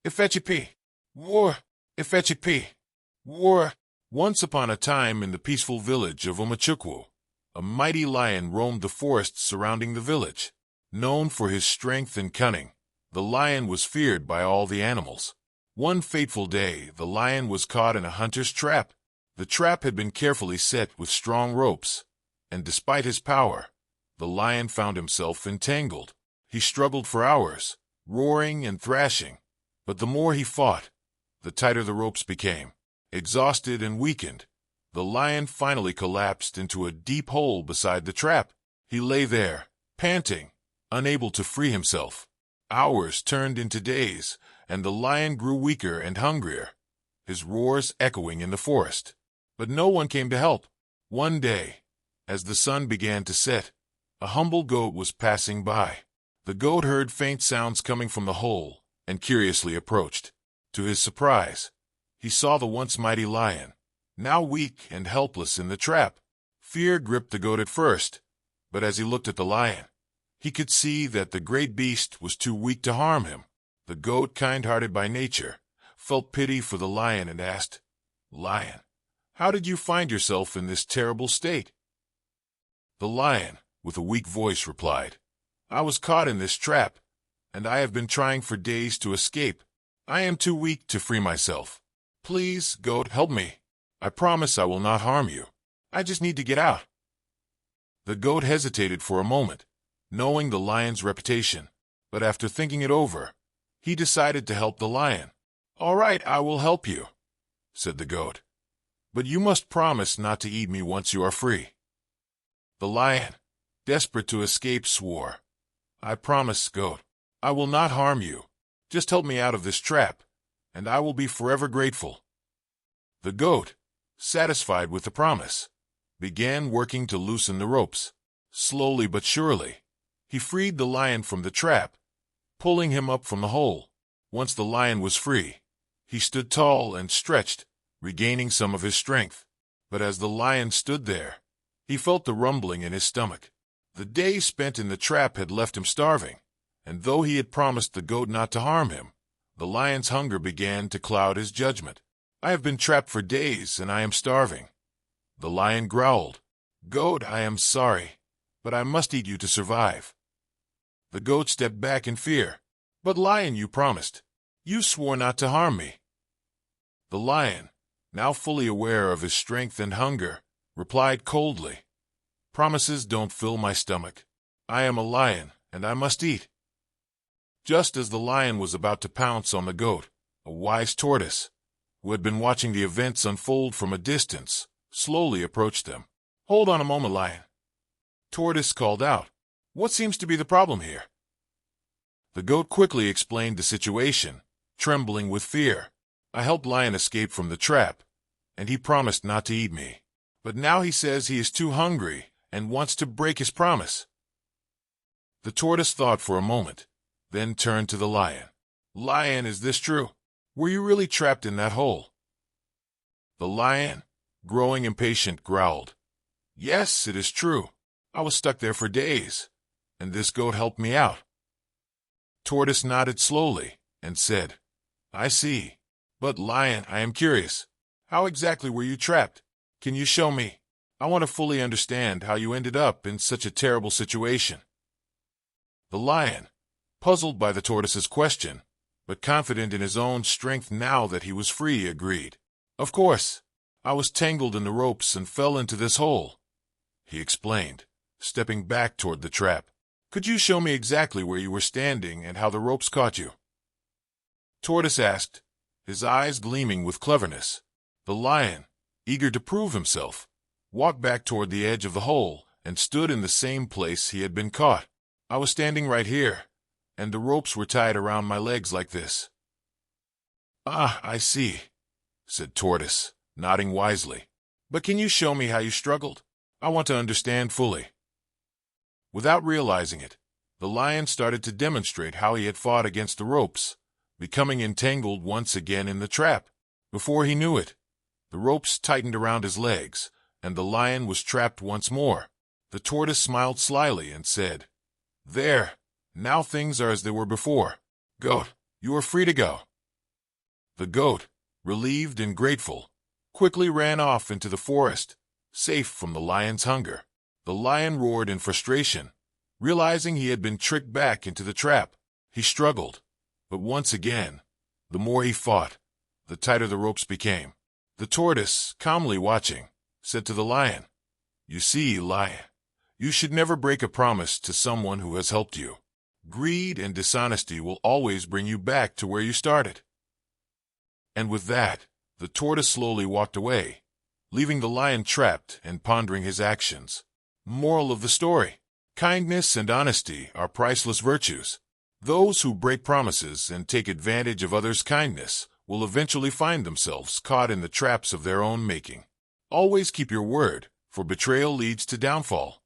Ifechipi. War. Ifechipi. War. Once upon a time in the peaceful village of Umachukwu, a mighty lion roamed the forests surrounding the village. Known for his strength and cunning, the lion was feared by all the animals. One fateful day, the lion was caught in a hunter's trap. The trap had been carefully set with strong ropes, and despite his power, the lion found himself entangled. He struggled for hours, roaring and thrashing, but the more he fought, the tighter the ropes became. Exhausted and weakened, the lion finally collapsed into a deep hole beside the trap. He lay there, panting, unable to free himself. Hours turned into days, and the lion grew weaker and hungrier, his roars echoing in the forest. But no one came to help. One day, as the sun began to set, a humble goat was passing by. The goat heard faint sounds coming from the hole and curiously approached. To his surprise, he saw the once mighty lion, now weak and helpless in the trap. Fear gripped the goat at first, but as he looked at the lion, he could see that the great beast was too weak to harm him. The goat, kind-hearted by nature, felt pity for the lion and asked, "Lion, how did you find yourself in this terrible state?" The lion, with a weak voice, replied, "I was caught in this trap, and I have been trying for days to escape. I am too weak to free myself. Please, goat, help me. I promise I will not harm you. I just need to get out." The goat hesitated for a moment, knowing the lion's reputation, but after thinking it over, he decided to help the lion. "All right, I will help you," said the goat. "But you must promise not to eat me once you are free." The lion, desperate to escape, swore, "I promise, goat. I will not harm you. Just help me out of this trap, and I will be forever grateful." The goat, satisfied with the promise, began working to loosen the ropes. Slowly but surely, he freed the lion from the trap, pulling him up from the hole. Once the lion was free, he stood tall and stretched, regaining some of his strength. But as the lion stood there, he felt the rumbling in his stomach. The day spent in the trap had left him starving, and though he had promised the goat not to harm him, the lion's hunger began to cloud his judgment. "I have been trapped for days, and I am starving," the lion growled. "Goat, I am sorry, but I must eat you to survive." The goat stepped back in fear. "But lion, you promised. You swore not to harm me." The lion, now fully aware of his strength and hunger, replied coldly, "Promises don't fill my stomach. I am a lion, and I must eat." Just as the lion was about to pounce on the goat, a wise tortoise, who had been watching the events unfold from a distance, slowly approached them. "Hold on a moment, lion," Tortoise called out. "What seems to be the problem here?" The goat quickly explained the situation, trembling with fear. "I helped Lion escape from the trap, and he promised not to eat me. But now he says he is too hungry and wants to break his promise." The tortoise thought for a moment, then turned to the lion. "Lion, is this true? Were you really trapped in that hole?" The lion, growing impatient, growled, "Yes, it is true. I was stuck there for days, and this goat helped me out." Tortoise nodded slowly and said, "I see. But lion, I am curious. How exactly were you trapped? Can you show me? I want to fully understand how you ended up in such a terrible situation." The lion, puzzled by the tortoise's question, but confident in his own strength now that he was free, agreed. "Of course. I was tangled in the ropes and fell into this hole," he explained, stepping back toward the trap. "Could you show me exactly where you were standing and how the ropes caught you?" Tortoise asked, his eyes gleaming with cleverness. The lion, eager to prove himself, walked back toward the edge of the hole and stood in the same place he had been caught. "I was standing right here, and the ropes were tied around my legs like this." "Ah, I see," said Tortoise, nodding wisely. "But can you show me how you struggled? I want to understand fully." Without realizing it, the lion started to demonstrate how he had fought against the ropes, becoming entangled once again in the trap. Before he knew it, the ropes tightened around his legs, and the lion was trapped once more. The tortoise smiled slyly and said, "There, now things are as they were before. Goat, you are free to go." The goat, relieved and grateful, quickly ran off into the forest, safe from the lion's hunger. The lion roared in frustration, realizing he had been tricked back into the trap. He struggled, but once again, the more he fought, the tighter the ropes became. The tortoise, calmly watching, said to the lion, "You see, lion, you should never break a promise to someone who has helped you. Greed and dishonesty will always bring you back to where you started." And with that, the tortoise slowly walked away, leaving the lion trapped and pondering his actions. Moral of the story: kindness and honesty are priceless virtues. Those who break promises and take advantage of others' kindness will eventually find themselves caught in the traps of their own making. Always keep your word, for betrayal leads to downfall.